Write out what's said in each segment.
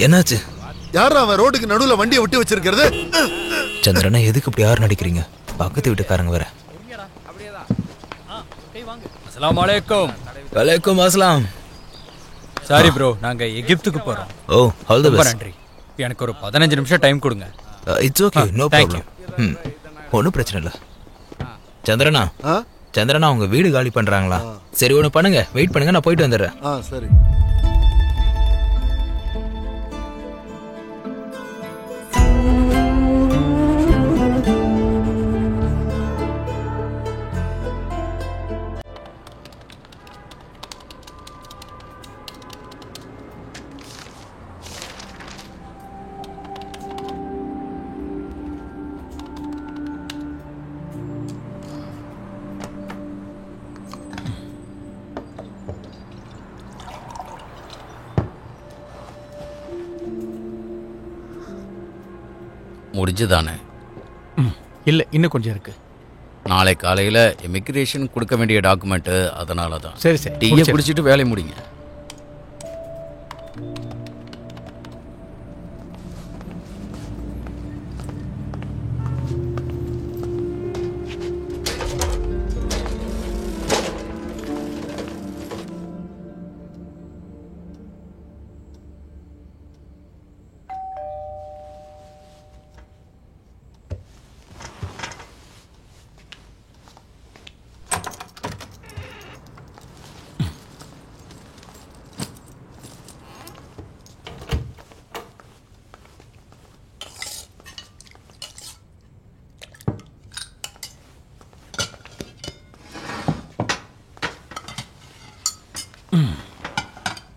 என்னாச்சு? யாரா அவன் ரோடுக்கு நடுவுல வண்டியை விட்டு வச்சிருக்கிறது? சந்திரனா எதுக்கு இப்படி யார் நடிக்கிறீங்க? பக்கத்து வீட்டுக்காரங்க வேற. அஸ்ஸலாமு அலைக்கும். வலைக்கும் அஸ்ஸலாம். சாரி ப்ரோ, நாங்க எகிப்துக்கு போறோம். Oh, all the best. நன்றி. எனக்கு ஒரு 15 நிமிஷம் டைம் கொடுங்க. It's okay, no problem. ஒன்றும் பிரச்சனை இல்லை. சந்திரனா, சந்திரனா உங்க வீடு காலி பண்றாங்களா? சரி, ஒன்று பண்ணுங்க, வெயிட் பண்ணுங்க, நான் போயிட்டு வந்துடுறேன். சரி. முடிஞ்சுதானே? இல்லை, இன்னும் கொஞ்சம் இருக்கு. நாளை காலையில் இமிக்ரேஷன் கொடுக்க வேண்டிய டாக்குமெண்ட்டு, அதனால தான். சரி சரி, டீயை குடிச்சிட்டு வேலையை முடிங்க.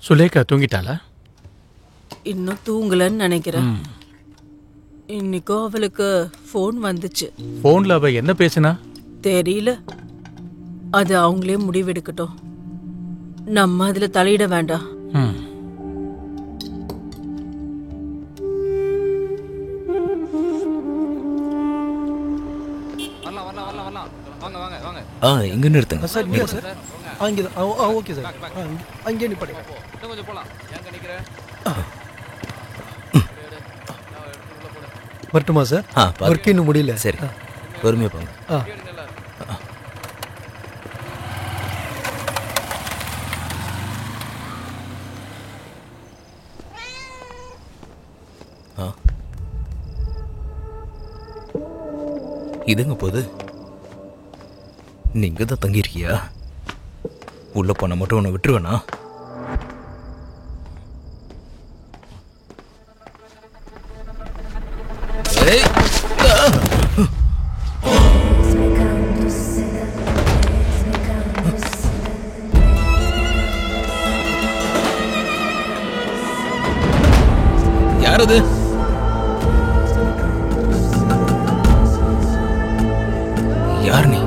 சுலேகா தூங்கிட்டாளா? இன்னும் தூங்கலன்னு நினைக்கிறேன். இன்னைக்கும் அவளுக்கு ஃபோன் வந்துச்சு. ஃபோன்ல அவ என்ன பேசினா தெரியல. அது அவங்களே முடிவெடுக்கட்டும், நம்ம அதுல தலையிட வேண்டாம். இங்க நிறுத்துங்க சார். இங்கே சார், அங்கே தான். ஓகே சார், அங்கே நிப்பாடுங்க. கொஞ்சம் போகலாம். எங்க நிற்கிறேன்? வரட்டுமா சார்? ஒர்க் இன்னும் முடியல. சரி, பொறுமையா போங்க. இதுங்க போது நீங்க தான் தங்கியிருக்கியா? உள்ள போன மட்டும் உன்னை விட்டுருவேனா? யாரது? யார் நீ?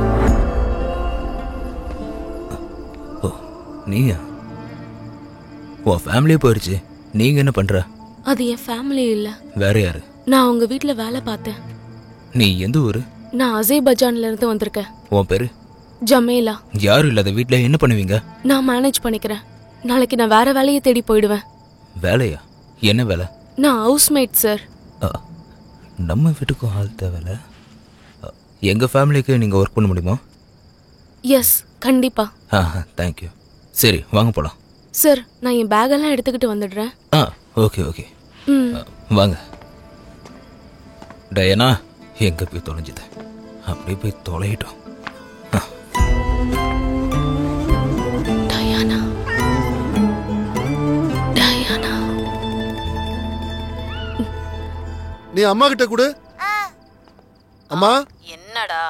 நீயா? உன் ஃபேமிலியே போயிடுச்சு, நீங்க என்ன பண்ற? அது என் ஃபேமிலி இல்ல. வேற யாரு? நான் உங்க வீட்ல வேலை பார்த்தேன். நீ எந்த ஊரு? நான் அசர்பைஜான்ல இருந்து வந்திருக்கேன். உன் பேரு? ஜமேலா. யாரும் இல்லாத வீட்ல என்ன பண்ணுவீங்க? நான் மேனேஜ் பண்ணிக்கிறேன். நாளைக்கு நான் வேற வேலையை தேடி போயிடுவேன். வேலையா? என்ன வேலை? நான் ஹவுஸ்மேட் சார். நம்ம வீட்டுக்கும் ஆள் தேவையில்ல. எங்க ஃபேமிலிக்கு நீங்க ஒர்க் பண்ண முடியுமா? எஸ், கண்டிப்பா. தேங்க்யூ. சரி, வாங்க போலாம். சார், நான் என் பேக்கெல்லாம் எடுத்துக்கிட்டு வந்துடுறேன். ஓகே ஓகே, வாங்க. டயனா எங்க போய் தொலைஞ்சுது? அப்படியே போய் தொலையிட்டோம். Diana, Diana. நீ அம்மா கிட்ட கொடு. அம்மா. என்னடா?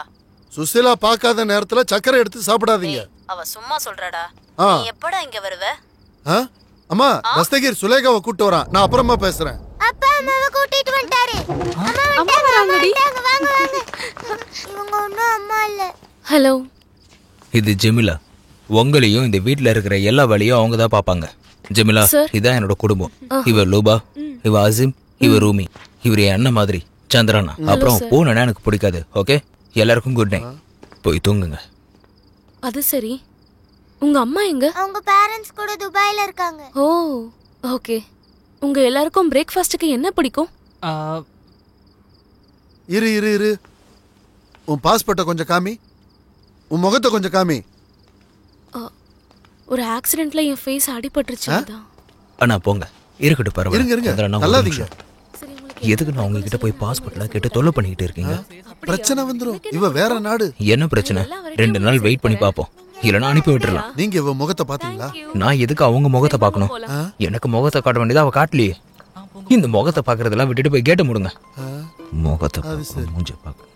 சுசிலா பார்க்காத நேரத்துல சக்கரை எடுத்து சாப்பிடாதீங்க. அவ சும்மா சொல்றடா. நீ எப்படா இங்க வருவ? அம்மா, தஸ்தகீர் சுலேகாவை கூட்டி வரான். நான் அப்புறமா பேசுறேன். அப்பா அம்மாவை கூட்டிட்டு வந்துட்டாரு. அம்மா வராங்கடி. வாங்க வாங்க. இவங்க ஒண்ணும் அம்மா இல்ல. ஹலோ, இது ஜெமிலா. உங்களையும் இந்த வீட்ல இருக்கிற எல்லா வேலையும் அவங்க தான் பாப்பாங்க. ஜெமிலா, இதான் என்னோட குடும்பம். இவர் லூபா, இவ அசிம், இவர் ரூமி, இவர் என் அண்ணன் மாதிரி சந்திரனா. அப்புறம் போனா எனக்கு பிடிக்காது. ஓகே, எல்லாருக்கும் குட் நைட். போய் தூங்குங்க. அது சரி. உங்க அம்மா எங்க? அவங்க பேரண்ட்ஸ் கூட துபாயில இருக்காங்க. ஓ ஓகே. உங்க எல்லாருக்கும் பிரேக்ஃபாஸ்ட்டுக்கு என்ன பிடிக்கும்? இரு உன் பாஸ்போர்ட்டை கொஞ்சம் காமி, உன் முகத்தை கொஞ்சம் காமி. ஒரு ஆக்சிடென்ட்ல என் ஃபேஸ் அடிபட்டுருச்சு அதான். அண்ணா போங்க, இருக்கட்டும் பரவாயில்ல. இருங்க அதெல்லாம் நான் நல்லாதீங்க. சரி உங்களுக்கு எதுக்கு நான் உங்ககிட்ட போய் பாஸ்போர்ட்லாம் கேட்டு தொல்லை பண்ணிக்கிட்டு இருக்கீங்க? பிரச்சனை வந்துரும். இவ வேற நாடு. என்ன பிரச்சனை? 2 நாள் வெயிட் பண்ணி பார்ப்போம், இல்லைன்னா அனுப்பி விட்டுறலாம். நீங்க இவ முகத்தை பாத்தீங்களா? நான் எதுக்கு அவங்க முகத்தை பார்க்கணும்? எனக்கு முகத்தை காட்ட வேண்டியது அவ காட்டலையே. இந்த முகத்தை பார்க்கறதெல்லாம் விட்டுட்டு போய் கேட்ட முடுங்க. முகத்தை பார்க்கணும், மூஞ்ச பார்க்கணும்.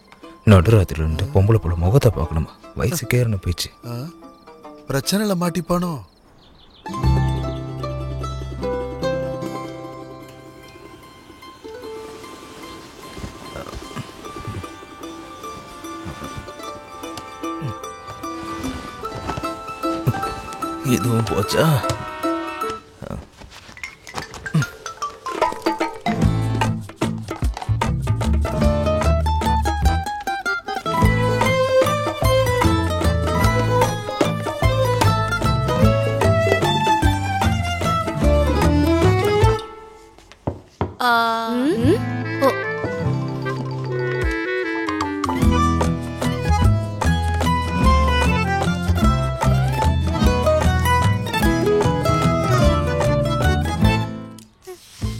நடுராத்திரி 2 பொம்பளை போல முகத்தை பார்க்கணுமா? வயசுக்கே என்ன போயிடுச்சு. பிரச்சனைல மாட்டிப்பானோ? இதுவும் போச்சா?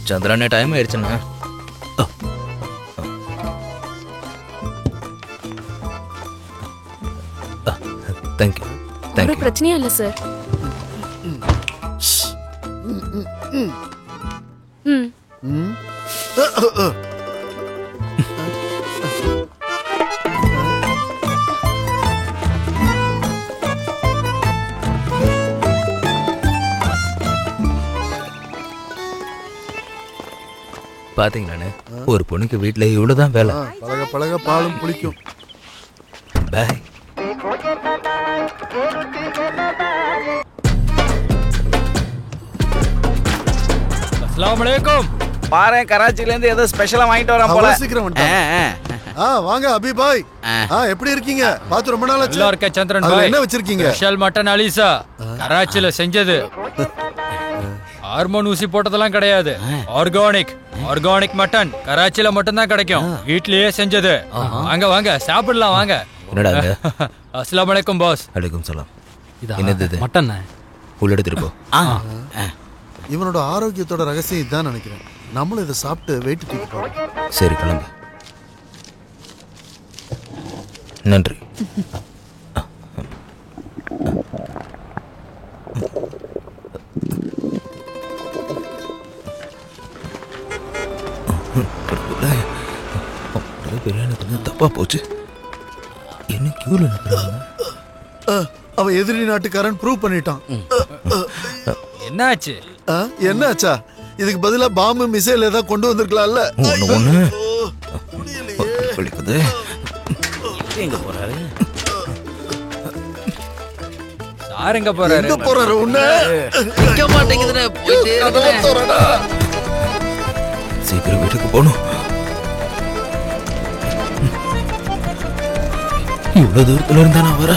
சந்திரனே டைம் ஆயிடுச்சுண்ணா. தேங்க்யூ ஒரு தேங்க்யூ. பிரச்சனையும் இல்ல சார். ம் பாத்தீங்களாண்ணே, ஒரு பொண்ணுக்கு வீட்டுல இவ்வளவுதான் வேலை. பழக பழக பாலும் புளிக்கும். பாய். அஸ்ஸலாமு அலைக்கும். பாரு கராச்சில இருந்து ஏதோ ஸ்பெஷலா வாங்கிட்டு வரேன் போல. அவ்வளவு சீக்கிரம் வந்துட்டான். வாங்க அபி பாய். எப்படி இருக்கீங்க? பார்த்து ரொம்ப நாள் ஆச்சு. நல்லா இருக்க சந்திரன் அதுல பாய். என்ன வச்சிருக்கீங்க? ஸ்பெஷல் மட்டன் அலிசா, கராச்சில செஞ்சது. ஹார்மோன் ஊசி போட்டதெல்லாம் கிடையாது. ஆர்கானிக் மட்டன் கராச்சில மட்டும் தான் கிடைக்கும். வீட்லயே செஞ்சது. வாங்க வாங்க சாப்பிடலாம் வாங்க. என்னடா இது? அஸ்ஸலாமு அலைக்கும் பாஸ். அலைக்கும் சலாம். என்னது இது? மட்டன் உள்ள எடுத்துட்டு போ. இவனோட ஆரோக்கியத்தோட ரகசியம் இதுதான் நினைக்கிறேன். நம்மளும் இதை சாப்பிட்டு வெயிட் தூக்கி போறோம். சரி கிளம்பு. நன்றி. பிரியாணி கொஞ்சம் தப்பா போச்சு. என்ன கியூல நிற்கிறாங்க? அவன் எதிரி நாட்டுக்காரன் ப்ரூவ் பண்ணிட்டான். என்னாச்சு? என்னாச்சா? இதுக்கு பதிலா பாம்பு மிசைல் ஏதாவது கொண்டு வந்திருக்கலாம்ல. ஒண்ணு வலிக்குது. எங்க போறாரு? சார் எங்க போறாரு? எங்க போறாரு? உன்ன நிக்க மாட்டேங்குதுனே. போயிட்டே இருக்கேன். சீக்கிரம் வீட்டுக்கு போகணும். இவ்வளவு தூரத்துல இருந்தா நான் வர.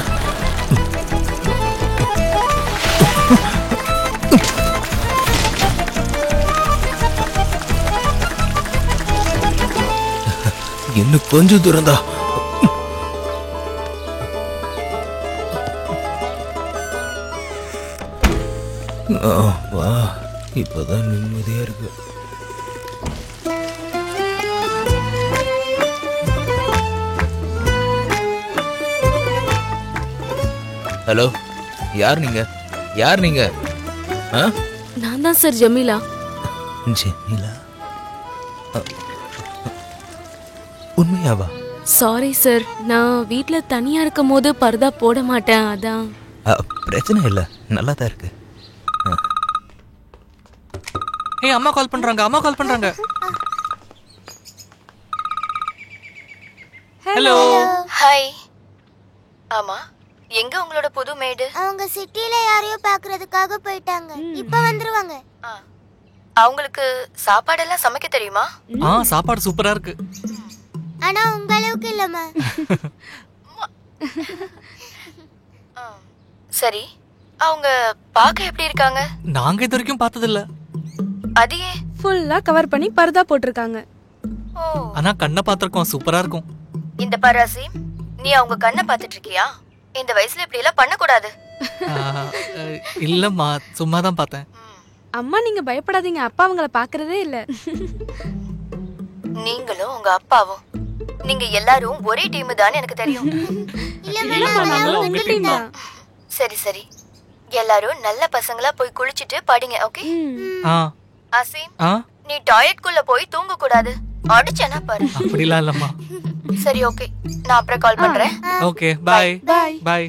இன்னும் கொஞ்சம் தூரம் தான். வா, இப்பதான் நிம்மதியா இருக்கு. ஹலோ, யார் நீங்க? யார் நீங்க? நான் தான் சார் ஜமீலா. ஜமீலா? உண்மையாவா? சாரி சார், நான் வீட்ல தனியா இருக்கும் போது பர்தா போட மாட்டேன், அதான். பிரச்சனை இல்ல, நல்லா தான் இருக்கு. ஏய் அம்மா கால் பண்றாங்க. ஹலோ. ஹாய். ஆமா, எங்க உங்களோட புது மேடு? அவங்க சிட்டில யாரையோ பாக்குறதுக்காக போயிட்டாங்க. இப்ப வந்துருவாங்க. அவங்களுக்கு சாப்பாடெல்லாம் சமைக்க தெரியுமா? சாப்பாடு சூப்பரா இருக்கு. ஆனா உங்க அளவுக்கு இல்லம்மா. சரி, அவங்க பார்க்க எப்படி இருக்காங்க? நாங்க இது வரைக்கும் பார்த்ததில்ல. அது ஏன்? ஃபுல்லா கவர் பண்ணி பர்தா போட்டிருக்காங்க. ஓ, ஆனா கண்ணை பார்த்திருக்கோம், சூப்பரா இருக்கும். இந்த பாரு அசீம், நீ அவங்க கண்ணை பார்த்துட்டு இருக்கியா? இந்த வயசுல இப்படி எல்லாம் பண்ணக்கூடாது. இல்லம்மா, சும்மா தான் பார்த்தேன். அம்மா நீங்க பயப்படாதீங்க, அப்பா அவங்கள பாக்குறதே இல்ல. நீங்களும் உங்க அப்பாவும் நீங்க எல்லாரும் ஒரே டீம் தான் எனக்கு தெரியும். சரி சரி, எல்லாரும் நல்ல பசங்களா போய் குளிச்சிட்டு படிங்க. ஓகே? அசீம், நீ டாய்லெட் குள்ள போய் தூங்க கூடாது. அடிச்சேனா பாரு. அப்படிலாம் இல்லம்மா. சரி ஓகே, நான் அப்புறம் கால் பண்றேன். Okay, bye bye bye.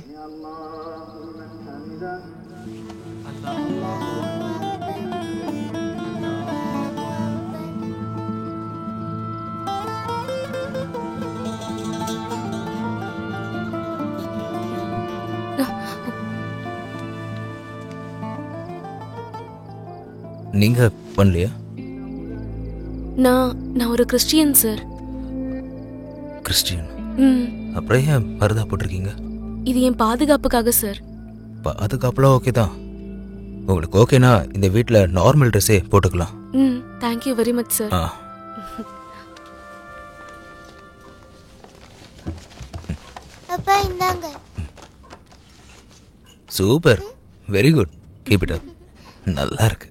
நீங்க பண்ணலையா? நான் ஒரு கிறிஸ்டியன் சார். கிறிஸ்டியன்? அப்புறம் ஏன் பர்தா போட்டிருக்கீங்க? இது என் பாதுகாப்புக்காக சார். பாதுகாப்புலாம் ஓகே தான். உங்களுக்கு ஓகேனா இந்த வீட்டில் நார்மல் ட்ரெஸ்ஸே போட்டுக்கலாம். Thank you very much sir. அப்பா இந்தாங்க. Super, very good, keep it up. நல்லா இருக்கு.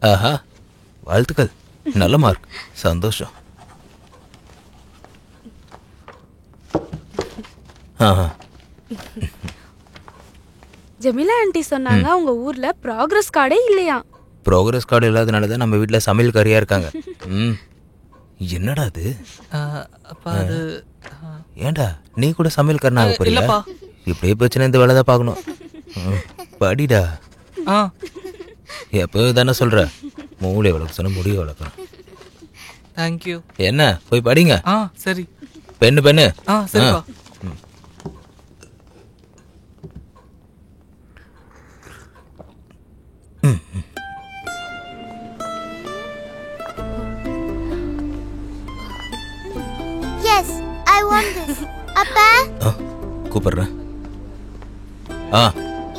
ஆஹா, வாழ்த்துக்கள், நல்ல மார்க், சந்தோஷம். ஜெமிலா ஆண்டி சொன்னாங்க உங்க ஊர்ல ப்ராக்ரஸ் கார்டே இல்லையா? ப்ராக்ரஸ் கார்டு இல்லாதனால தான் நம்ம வீட்டில் சமையல் கறியா இருக்காங்க. என்னடா அது? ஏண்டா நீ கூட சமையல் கறனாக போறீங்க? இப்படியே பிரச்சனை, இந்த வேலை தான் பார்க்கணும். படிடா. எப்போ தானே சொல்ற, மூளை வளர்க்க சொன்ன முடிய வளர்க்கணும். தேங்க்யூ. என்ன போய் படிங்க. சரி. பெண்ணு சரிப்பா. Yes, I want this. அப்பா கூப்பிடுறேன்.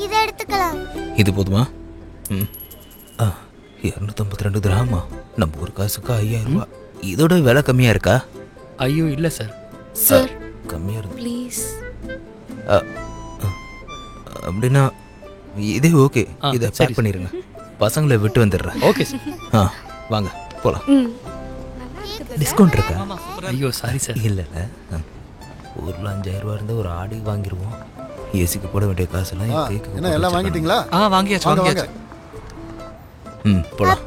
இத எடுத்துக்கலாம். இது போதுமா? 252 கிராமா. நம்ம ஒரு காசுக்கு 5000 ரூபாய். இதோட விலை கம்மியா இருக்கா? ஐயோ இல்ல சார். சார் கம்மியா இருக்கு ப்ளீஸ். அப்படின்னா இதே ஓகே. இதை பேக் பண்ணிருங்க. பசங்களை விட்டு வந்துடுறேன். Okay sir. வாங்க போலாம். டிஸ்கவுண்ட் இருக்கா? ஐயோ சாரி சார். இல்லைல்ல, ஊரில் 5000 ரூபா இருந்தால் ஒரு ஆடி வாங்கிடுவோம். ஏசிக்கு போட வேண்டிய காசெல்லாம் என்ன எல்லாம் வாங்கிட்டீங்களா? வாங்கியாச்சு வாங்கியாச்சு. போலாம்.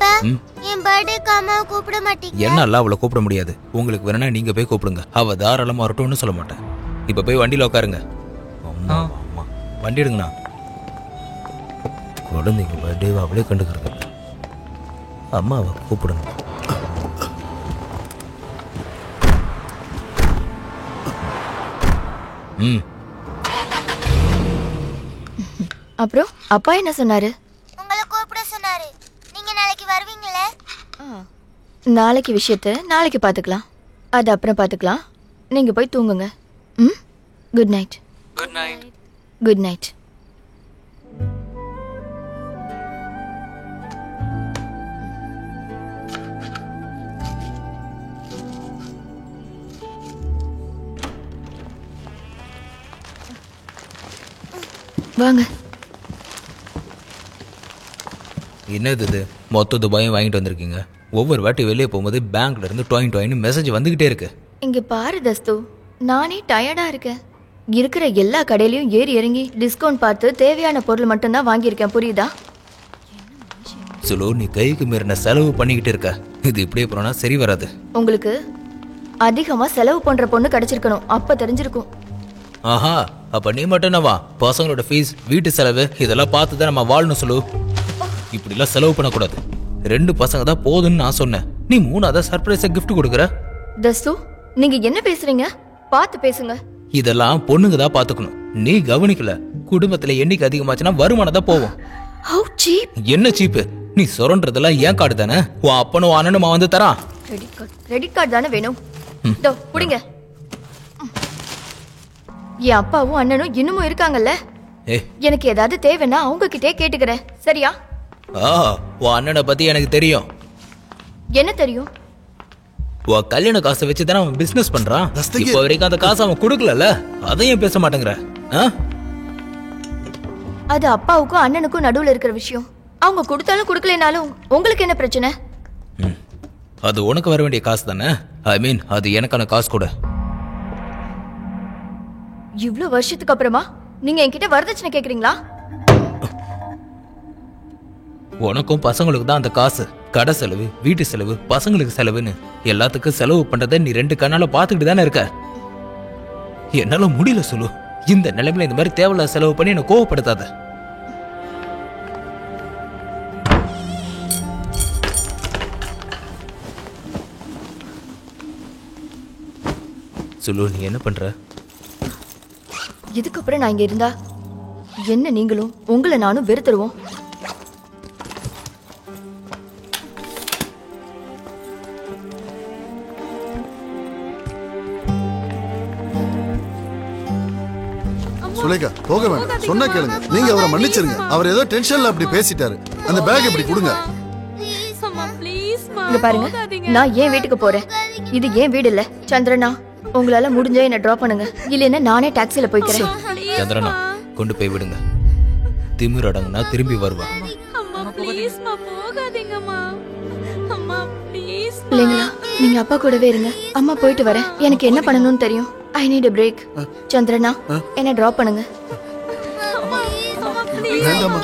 என் பர்த்டேக்கு அம்மாவை கூப்பிட மாட்டீங்க? என்னால அவளை கூப்பிட முடியாது. உங்களுக்கு வேணா நீங்க போய் கூப்பிடுங்க. அவ தாராளமா வரட்டும்னு சொல்ல மாட்டேன். இப்ப போய் வண்டியில உட்காருங்க. அம்மா அம்மா வண்டி எடுங்கண்ணா. குழந்தைங்க பர்த்டேவை அவளே கண்டுக்கிறது. அம்மாவை கூப்பிடுங்க. அப்புறம் அப்பா என்ன சொன்னாரு? உங்களை கூப்பிட சொன்னாரு. நீங்க நாளைக்கு வருவீங்களே? நாளைக்கு விஷயத்தை நாளைக்கு பார்த்துக்கலாம். அது அப்புறம் பார்த்துக்கலாம். நீங்க போய் தூங்குங்க. Good night. Good night. Good night. வாங்க. என்னது இது? மொத்த துபாயும் வாங்கிட்டு வந்திருக்கீங்க. ஒவ்வொரு வாட்டி வெளியே போகும்போது பேங்க்ல இருந்து டொயின்னு மெசேஜ் வந்துகிட்டே இருக்கு. இங்க பாரு தஸ்து, நானே டயர்டா இருக்கேன். இருக்கிற எல்லா கடையிலயும் ஏறி இறங்கி டிஸ்கவுண்ட் பார்த்து தேவையான பொருள் மட்டும்தான் வாங்கியிருக்கேன். புரியுதா? சுலோ, நீ கைக்கு மீறின செலவு பண்ணிக்கிட்டு இருக்க. இது இப்படியே போனா சரி வராது. உங்களுக்கு அதிகமா செலவு பண்ற பொண்ணு கிடைச்சிருக்கணும். அப்ப தெரிஞ்சிருக்கும். ஆஹா, அப்ப நீ மட்டும் என்னவா? பசங்களோட ஃபீஸ், வீட்டு செலவு இதெல்லாம் பார்த்து தான் நம்ம வாழணும். சுலோ, இப்படிலாம் செலவு பண்ணக்கூடாது. 2 பசங்க தான் போதுன்னு நான் சொன்னேன். நீ 3ஆவது சர்ப்ரைஸா கிஃப்ட் கொடுக்குற. தஸ்து, நீங்க என்ன பேசுறீங்க? பார்த்து பேசுங்க. இதெல்லாம் பொண்ணுங்க தான் பாத்துக்கணும். நீ கவனிக்கல. குடும்பத்துல எண்ணிக்கை அதிகமாச்சுன்னா வருமானம் தான் போவோம். How cheap? என்ன சீப்பு? நீ சொரன்றதெல்லாம் ஏன் கார்டு தானே? உன் அப்பனும் அண்ணனுமா வந்து தரான். கிரெடிட் கார்டு தானே வேணும். இதோ புடிங்க. என் அப்பாவும் அண்ணனும் இன்னமும் இருக்காங்கல்ல. ஏ எனக்கு ஏதாவது தேவைன்னா அவங்க கிட்டே கேட்டுக்கிறேன். சரியா? உன் அண்ணனை பத்தி எனக்கு தெரியும். என்ன தெரியும்? உன் கல்யாண காசை வச்சு தானே அவன் பிசினஸ் பண்றான். தஸ்தகீர். இப்போ வரைக்கும் அந்த காசை அவன் கொடுக்கலல்ல, அதையும் பேச மாட்டேங்கிற. அது அப்பாவுக்கும் அண்ணனுக்கும் நடுவுல இருக்கிற விஷயம். அவங்க கொடுத்தாலும் கொடுக்கலனாலும் உங்களுக்கு என்ன பிரச்சனை? அது உனக்கு வர வேண்டிய காசு தானே. ஐ மீன் அது எனக்கான காசு கூட. இவ்வளவு வருஷத்துக்கு அப்புறமா நீங்க என்கிட்ட வரதட்சணை கேக்குறீங்களா? உனக்கும் பசங்களுக்கு தான் அந்த காசு. கடை செலவு, வீட்டு செலவு, பசங்களுக்கு செலவுன்னு எல்லாத்துக்கும் செலவு பண்றதை நீ 2 கண்ணால பாத்துக்கிட்டு தானே இருக்க. என்னால முடியல சொல்லு. இந்த நிலைமையில இந்த மாதிரி தேவையில்லாத செலவு பண்ணி என்ன கோவப்படுத்தாத. சுலு, நீ என்ன பண்ற? இதுக்கப்புறம் நான் இங்க இருந்தா என்ன நீங்களும் உங்களை நானும் வெறுத்துருவோம். சுலேகா போக வேண்டாம், சொன்னா கேளுங்க. நீங்க அவரை மன்னிச்சிருங்க. அவர் ஏதோ டென்ஷன்ல அப்படி பேசிட்டாரு. அந்த பேக் இப்படி கொடுங்க. இங்க பாருங்க, நான் ஏன் வீட்டுக்கு போறேன். இது ஏன் வீடு இல்ல. சந்திரனா, உங்களால முடிஞ்சா என்ன டிராப் பண்ணுங்க. இல்லைன்னா நானே டாக்ஸில போய்க்கிறேன். சந்திரனா, கொண்டு போய் விடுங்க. திமிர் அடங்குனா திரும்பி வருவா. இல்லைங்களா, நீங்க அப்பா கூடவே இருங்க. அம்மா போயிட்டு வரேன். எனக்கு என்ன பண்ணணும்னு தெரியும். I need a break. சந்திரனா, என்ன டிராப் பண்ணுங்க. வேண்டாமா?